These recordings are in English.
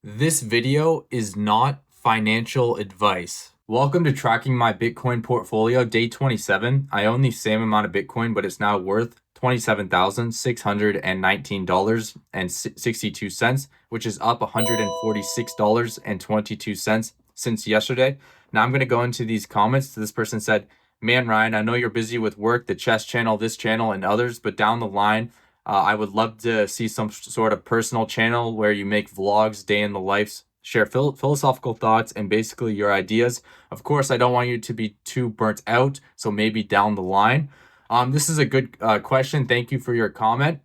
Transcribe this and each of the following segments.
This video is not financial advice. Welcome to tracking my Bitcoin portfolio, day 27. I own the same amount of Bitcoin, but it's now worth $27,619.62, which is up $146.22 since yesterday. Now I'm going to go into these comments. This person said, "Man, Ryan, I know you're busy with work, the chess channel, this channel, and others, but down the line, I would love to see some sort of personal channel where you make vlogs, day in the life, share philosophical thoughts, and basically your ideas. Of course, I don't want you to be too burnt out, so maybe down the line." This is a good question. Thank you for your comment.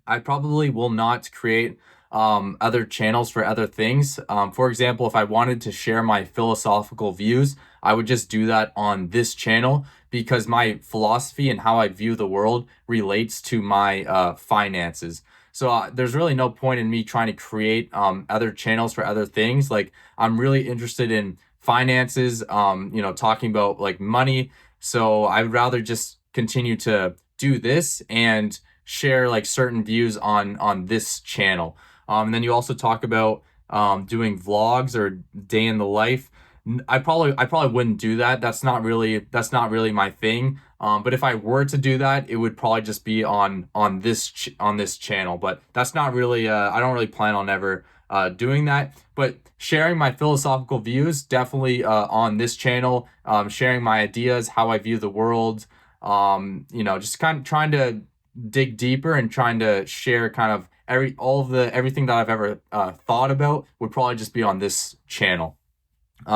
I probably will not create other channels for other things. For example, if I wanted to share my philosophical views, I would just do that on this channel because my philosophy and how I view the world relates to my finances. So there's really no point in me trying to create other channels for other things. Like I'm really interested in finances, talking about like money. So I would rather just continue to do this and share like certain views on this channel. And then you also talk about doing vlogs or day in the life. I probably wouldn't do that. That's not really my thing. But if I were to do that, it would probably just be on this channel. But that's not really. I don't really plan on ever doing that. But sharing my philosophical views definitely on this channel. Sharing my ideas, how I view the world. Just kind of trying to dig deeper and trying to share kind of everything that I've ever thought about would probably just be on this channel.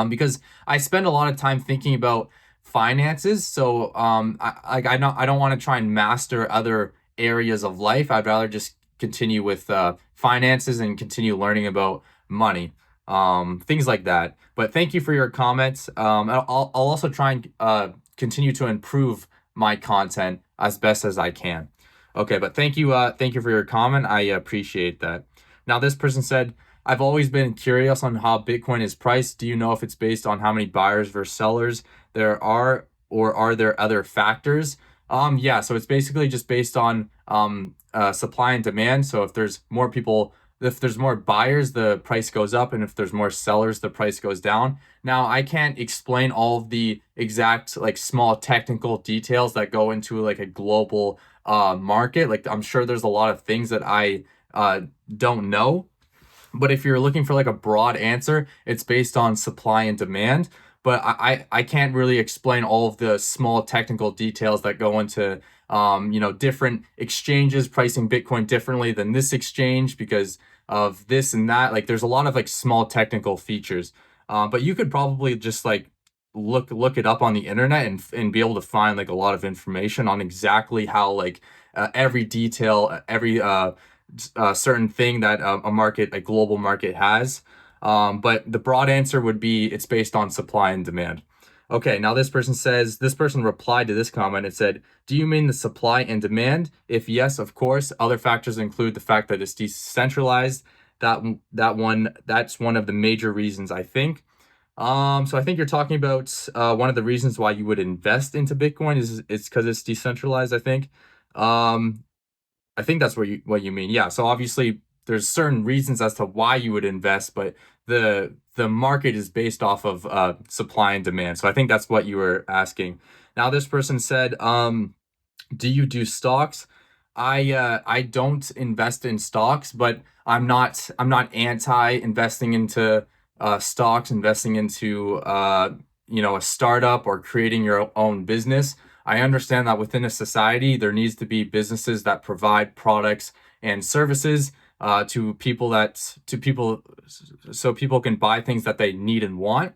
Because I spend a lot of time thinking about finances. So I don't want to try and master other areas of life. I'd rather just continue with finances and continue learning about money, things like that. But thank you for your comments. I'll also try and continue to improve my content as best as I can. Okay, but thank you for your comment. I appreciate that. Now, this person said, "I've always been curious on how Bitcoin is priced. Do you know if it's based on how many buyers versus sellers there are, or are there other factors?" Yeah, so it's basically just based on supply and demand. So if there's more buyers, the price goes up, and if there's more sellers, the price goes down. Now, I can't explain all of the exact like small technical details that go into like a global market. Like I'm sure there's a lot of things that I don't know, but if you're looking for like a broad answer, it's based on supply and demand. But I can't really explain all of the small technical details that go into different exchanges pricing Bitcoin differently than this exchange because of this and that. Like there's a lot of like small technical features. But you could probably just like look it up on the internet and be able to find like a lot of information on exactly how like every detail, every certain thing that a global market has. But the broad answer would be it's based on supply and demand. Okay, now this person replied to this comment. It said, "Do you mean the supply and demand? If yes, of course. Other factors include the fact that it's decentralized. That's one of the major reasons, I think." So I think you're talking about one of the reasons why you would invest into Bitcoin is it's because it's decentralized, I think. Um, I think that's what you mean. Yeah. So obviously there's certain reasons as to why you would invest, but the market is based off of supply and demand. So I think that's what you were asking. Now this person said, "Do you do stocks?" I don't invest in stocks, but I'm not anti investing into stocks, investing into a startup or creating your own business. I understand that within a society there needs to be businesses that provide products and services to people so people can buy things that they need and want.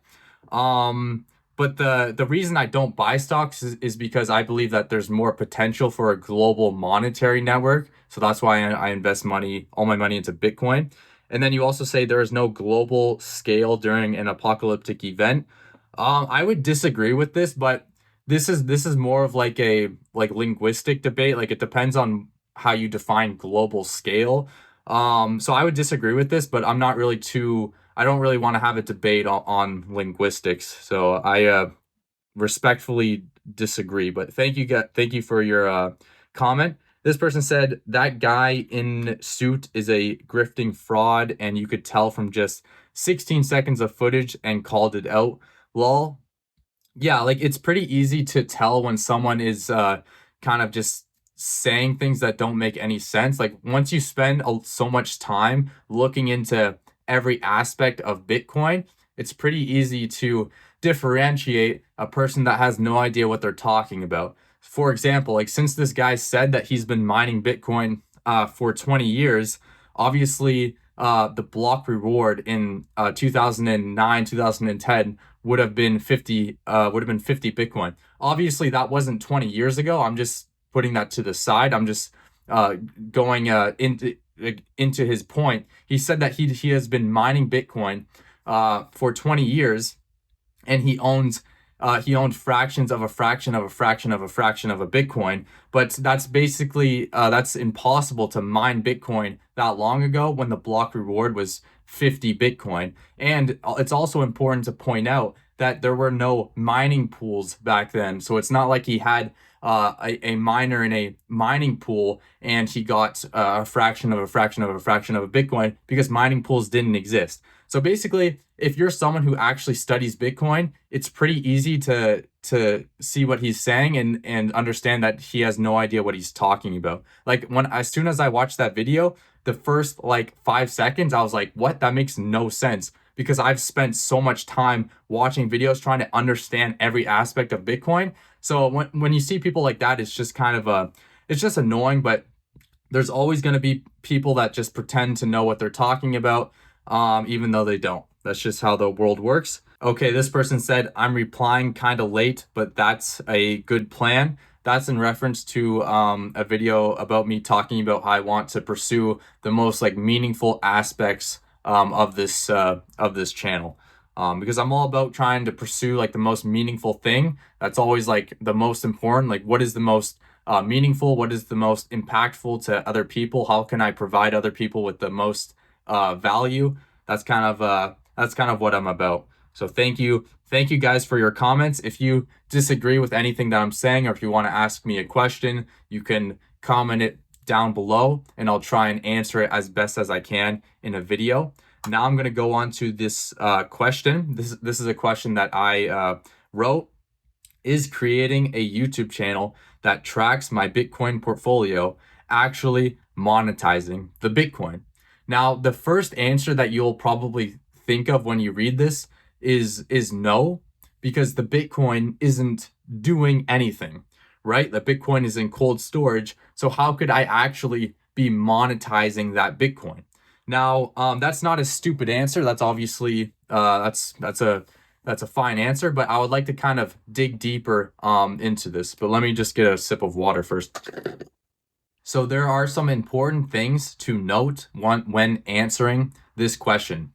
Um, but the reason I don't buy stocks is because I believe that there's more potential for a global monetary network. So that's why I invest all my money into Bitcoin. And then you also say there is no global scale during an apocalyptic event. I would disagree with this, but this is more of like a like linguistic debate. Like it depends on how you define global scale. So I would disagree with this, but I don't really want to have a debate on linguistics. So I respectfully disagree. But thank you for your comment. This person said that guy in suit is a grifting fraud, and you could tell from just 16 seconds of footage and called it out. Lol. Yeah, like it's pretty easy to tell when someone is kind of just saying things that don't make any sense. Like once you spend so much time looking into every aspect of Bitcoin, it's pretty easy to differentiate a person that has no idea what they're talking about. For example, like since this guy said that he's been mining Bitcoin for 20 years, obviously the block reward in 2009, 2010 would have been 50 Bitcoin. Obviously, that wasn't 20 years ago. I'm just putting that to the side. I'm just uh, going into his point. He said that he has been mining Bitcoin for 20 years, and he owned fractions of a fraction of a fraction of a fraction of a Bitcoin. But that's basically that's impossible to mine Bitcoin that long ago when the block reward was 50 Bitcoin. And it's also important to point out that there were no mining pools back then. So it's not like he had a miner in a mining pool and he got a fraction of a fraction of a fraction of a Bitcoin, because mining pools didn't exist. So basically, if you're someone who actually studies Bitcoin, it's pretty easy to see what he's saying and understand that he has no idea what he's talking about. Like as soon as I watched that video, the first like 5 seconds, I was like, what? That makes no sense, because I've spent so much time watching videos trying to understand every aspect of Bitcoin. So when you see people like that, it's just kind of it's just annoying, but there's always going to be people that just pretend to know what they're talking about, even though they don't. That's just how the world works. Okay, this person said, I'm replying kind of late, but that's a good plan. That's in reference to a video about me talking about how I want to pursue the most like meaningful aspects of this channel. Because I'm all about trying to pursue like the most meaningful thing. That's always like the most important. Like, what is the most meaningful? What is the most impactful to other people? How can I provide other people with the most value? That's kind of what I'm about. So thank you guys for your comments. If you disagree with anything that I'm saying, or if you want to ask me a question, you can comment it down below and I'll try and answer it as best as I can in a video. Now I'm going to go on to this question. This is a question that I wrote. Is creating a YouTube channel that tracks my Bitcoin portfolio actually monetizing the Bitcoin? Now, the first answer that you'll probably think of when you read this is no, because the Bitcoin isn't doing anything, right? The Bitcoin is in cold storage. So how could I actually be monetizing that Bitcoin? Now, that's not a stupid answer. That's obviously that's a fine answer, but I would like to kind of dig deeper into this. But let me just get a sip of water first. So there are some important things to note when answering this question.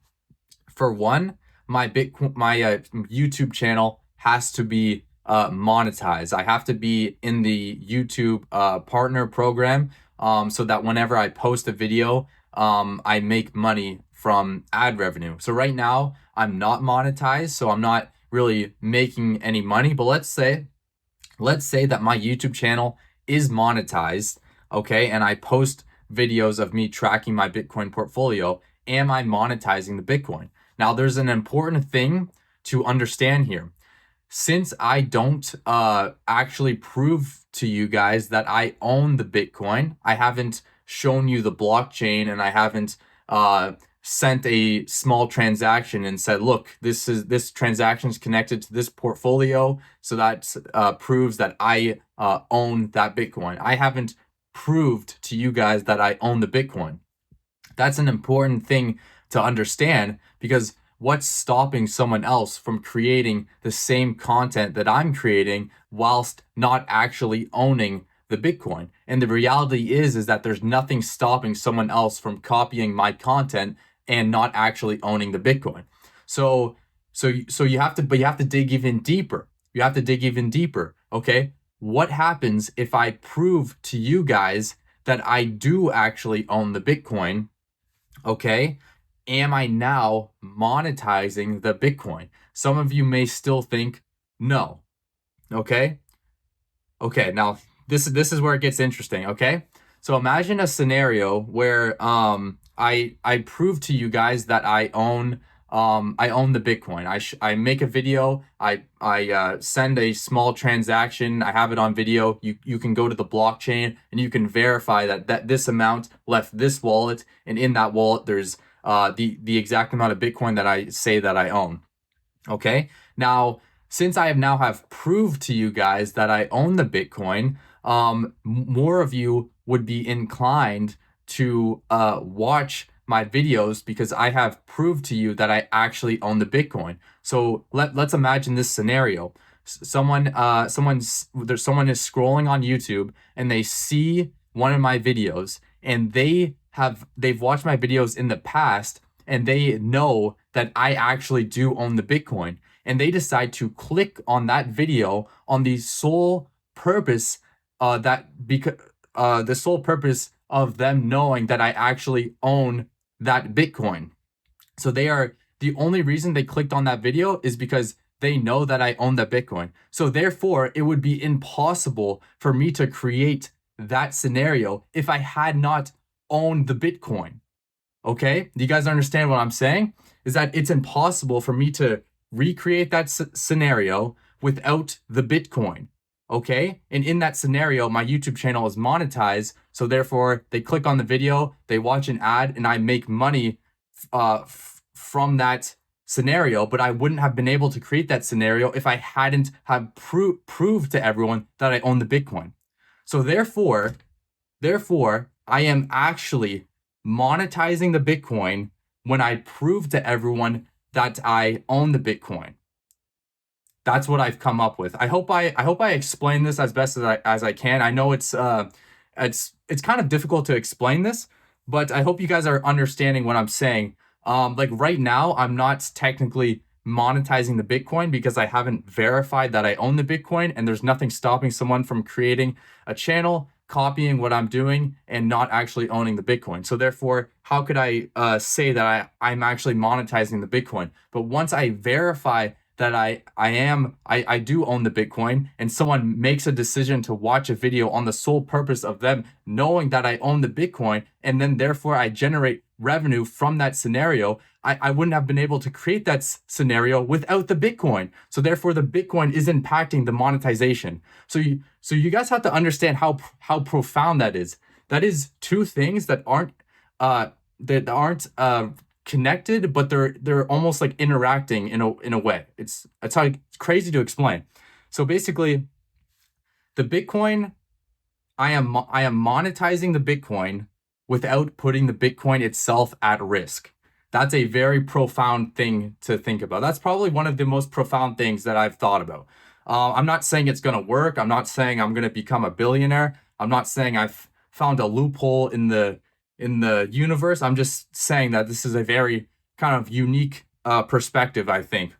For one, my YouTube channel has to be monetized. I have to be in the YouTube partner program, so that whenever I post a video, I make money from ad revenue. So right now I'm not monetized, so I'm not really making any money. But let's say that my YouTube channel is monetized, okay, and I post videos of me tracking my Bitcoin portfolio. Am I monetizing the Bitcoin? Now, there's an important thing to understand here. Since I don't actually prove to you guys that I own the Bitcoin, I haven't shown you the blockchain, and I haven't sent a small transaction and said, look, this transaction is connected to this portfolio, so that proves that I own that Bitcoin. I haven't proved to you guys that I own the Bitcoin. That's an important thing to understand, because what's stopping someone else from creating the same content that I'm creating whilst not actually owning the Bitcoin? And the reality is that there's nothing stopping someone else from copying my content and not actually owning the Bitcoin. So you have to dig even deeper. You have to dig even deeper. Okay. What happens if I prove to you guys that I do actually own the Bitcoin? Okay. Am I now monetizing the Bitcoin? Some of you may still think no. Okay. Okay. Now this is where it gets interesting. Okay. So imagine a scenario where I prove to you guys that I own the Bitcoin. I make a video, I send a small transaction, I have it on video. You can go to the blockchain and you can verify that this amount left this wallet, and in that wallet there's the exact amount of Bitcoin that I say that I own. Okay. Now, since I have proved to you guys that I own the Bitcoin, more of you would be inclined to watch my videos because I have proved to you that I actually own the Bitcoin. So let's imagine this scenario. Someone someone is scrolling on YouTube and they see one of my videos, and they've watched my videos in the past, and they know that I actually do own the Bitcoin, and they decide to click on that video on the sole purpose the sole purpose of them knowing that I actually own that Bitcoin. So the only reason they clicked on that video is because they know that I own that Bitcoin. So therefore, it would be impossible for me to create that scenario if I had not owned the Bitcoin. Okay? Do you guys understand what I'm saying? Is that it's impossible for me to recreate that scenario without the Bitcoin. Okay? And in that scenario, my YouTube channel is monetized. So therefore, they click on the video, they watch an ad, and I make money from that scenario. But I wouldn't have been able to create that scenario if I hadn't have proved to everyone that I own the Bitcoin. So therefore, I am actually monetizing the Bitcoin when I prove to everyone that I own the Bitcoin. That's what I've come up with. I hope I explain this as best as I can. I know it's kind of difficult to explain this, but I hope you guys are understanding what I'm saying. Like right now, I'm not technically monetizing the Bitcoin because I haven't verified that I own the Bitcoin, and there's nothing stopping someone from creating a channel, copying what I'm doing, and not actually owning the Bitcoin. So therefore, how could I say that I'm actually monetizing the Bitcoin? But once I verify that I do own the Bitcoin, and someone makes a decision to watch a video on the sole purpose of them knowing that I own the Bitcoin, and then therefore I generate revenue from that scenario, I wouldn't have been able to create that scenario without the Bitcoin. So therefore the Bitcoin is impacting the monetization. So you guys have to understand how profound that is. That is two things that aren't connected, but they're almost like interacting in a way. It's crazy to explain. So basically, the Bitcoin, I am monetizing the Bitcoin without putting the Bitcoin itself at risk. That's a very profound thing to think about. That's probably one of the most profound things that I've thought about. I'm not saying it's going to work. I'm not saying I'm going to become a billionaire. I'm not saying I've found a loophole in the universe. I'm just saying that this is a very kind of unique perspective, I think.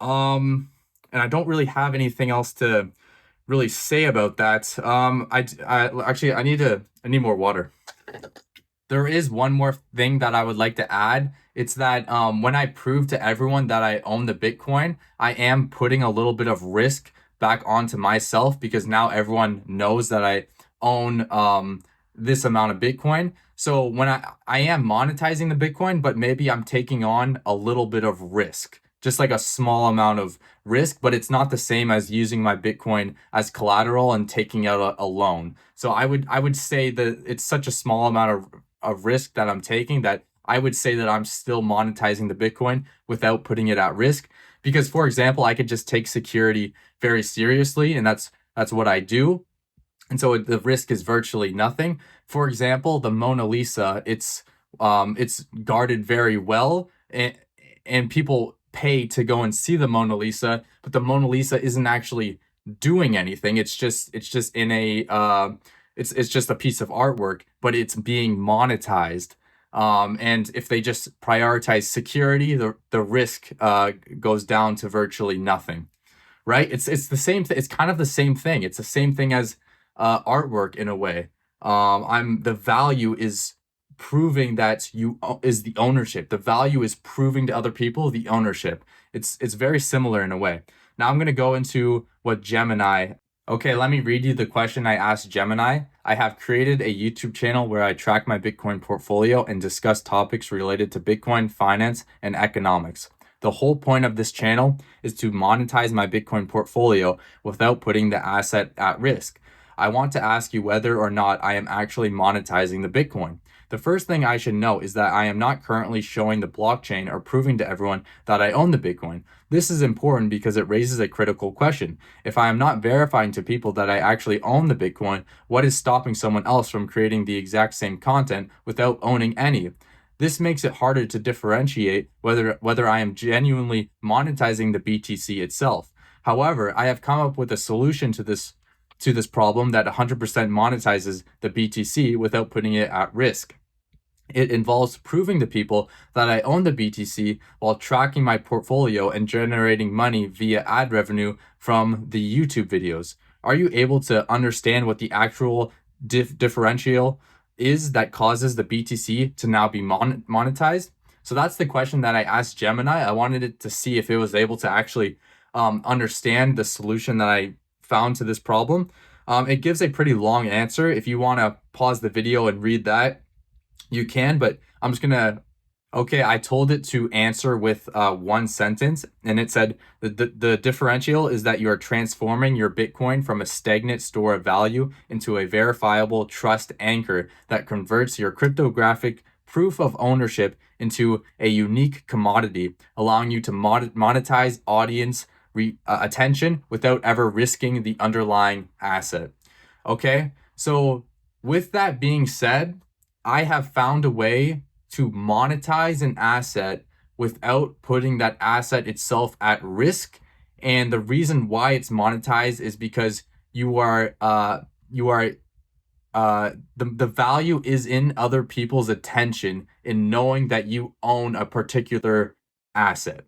And I don't really have anything else to really say about that. I need more water. There is one more thing that I would like to add. It's that when I prove to everyone that I own the Bitcoin, I am putting a little bit of risk back onto myself, because now everyone knows that I own this amount of Bitcoin. So when I am monetizing the Bitcoin, but maybe I'm taking on a little bit of risk, just like a small amount of risk, but it's not the same as using my Bitcoin as collateral and taking out a loan. So I would say that it's such a small amount of risk that I'm taking that I would say that I'm still monetizing the Bitcoin without putting it at risk. Because, for example, I could just take security very seriously, and that's what I do. And so the risk is virtually nothing. For example, the Mona Lisa, it's guarded very well, and people pay to go and see the Mona Lisa, but the Mona Lisa isn't actually doing anything. It's just in a it's just a piece of artwork, but it's being monetized. And if they just prioritize security, the risk goes down to virtually nothing, right? It's the same thing. It's kind of the same thing. It's the same thing as artwork in a way. The value is proving that is the ownership. The value is proving to other people the ownership. It's very similar in a way. Now I'm going to go into what Gemini Okay, let me read you the question I asked Gemini. I have created a YouTube channel where I track my Bitcoin portfolio and discuss topics related to Bitcoin, finance, and economics. The whole point of this channel is to monetize my Bitcoin portfolio without putting the asset at risk. I want to ask you whether or not I am actually monetizing the Bitcoin. The first thing I should know is that I am not currently showing the blockchain or proving to everyone that I own the Bitcoin. This is important because it raises a critical question. If I am not verifying to people that I actually own the Bitcoin, what is stopping someone else from creating the exact same content without owning any? This makes it harder to differentiate whether I am genuinely monetizing the BTC itself. However, I have come up with a solution to this problem that 100% monetizes the BTC without putting it at risk. It involves proving to people that I own the BTC while tracking my portfolio and generating money via ad revenue from the YouTube videos. Are you able to understand what the actual differential is that causes the BTC to now be monetized? So that's the question that I asked Gemini. I wanted it to see if it was able to actually understand the solution that I found to this problem. It gives a pretty long answer. If you want to pause the video and read that, you can, but I'm just gonna, okay, I told it to answer with one sentence, and it said the differential is that you are transforming your Bitcoin from a stagnant store of value into a verifiable trust anchor that converts your cryptographic proof of ownership into a unique commodity, allowing you to monetize audience attention without ever risking the underlying asset. Okay, so with that being said, I have found a way to monetize an asset without putting that asset itself at risk. And the reason why it's monetized is because the value is in other people's attention in knowing that you own a particular asset.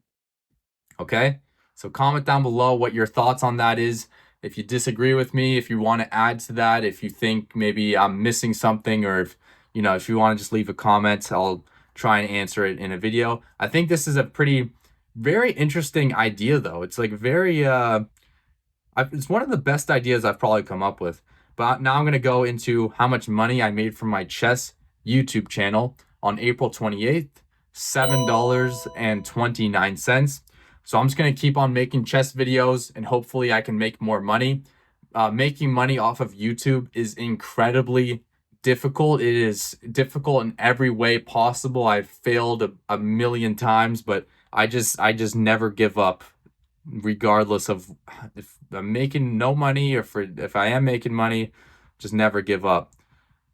Okay, so comment down below what your thoughts on that is. If you disagree with me, if you want to add to that, if you think maybe I'm missing something, or if you want to just leave a comment, I'll try and answer it in a video. I think this is a very interesting idea, though. It's like it's one of the best ideas I've probably come up with. But now I'm going to go into how much money I made from my chess YouTube channel on April 28th, $7.29. So I'm just going to keep on making chess videos, and hopefully I can make more money. Making money off of YouTube is incredibly difficult. It is difficult in every way possible. I've failed a million times, but I just never give up, regardless of if I'm making no money or if I am making money, just never give up.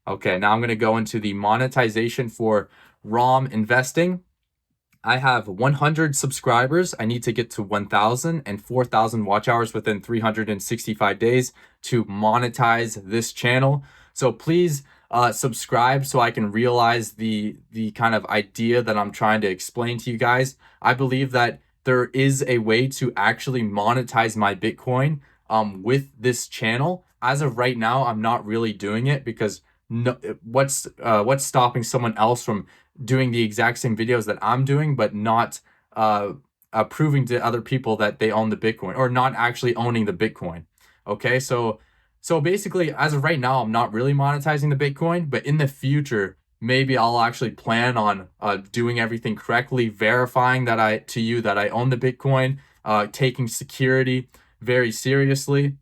Okay, now I'm going to go into the monetization for ROM investing. I have 100 subscribers. I need to get to 1,000 and 4,000 watch hours within 365 days to monetize this channel. So please subscribe so I can realize the kind of idea that I'm trying to explain to you guys. I believe that there is a way to actually monetize my Bitcoin with this channel. As of right now, I'm not really doing it because what's stopping someone else from doing the exact same videos that I'm doing, but not proving to other people that they own the Bitcoin, or not actually owning the Bitcoin. Okay, so basically, as of right now, I'm not really monetizing the Bitcoin, but in the future, maybe I'll actually plan on doing everything correctly, verifying that I own the Bitcoin, taking security very seriously,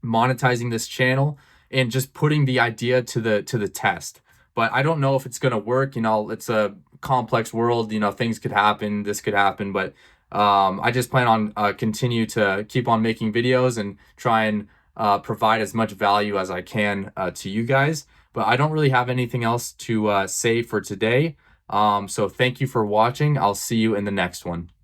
monetizing this channel, and just putting the idea to the test. But I don't know if it's going to work. It's a complex world. Things could happen, this could happen, but I just plan on continue to keep on making videos and try and provide as much value as I can to you guys. But I don't really have anything else to say for today. So thank you for watching. I'll see you in the next one.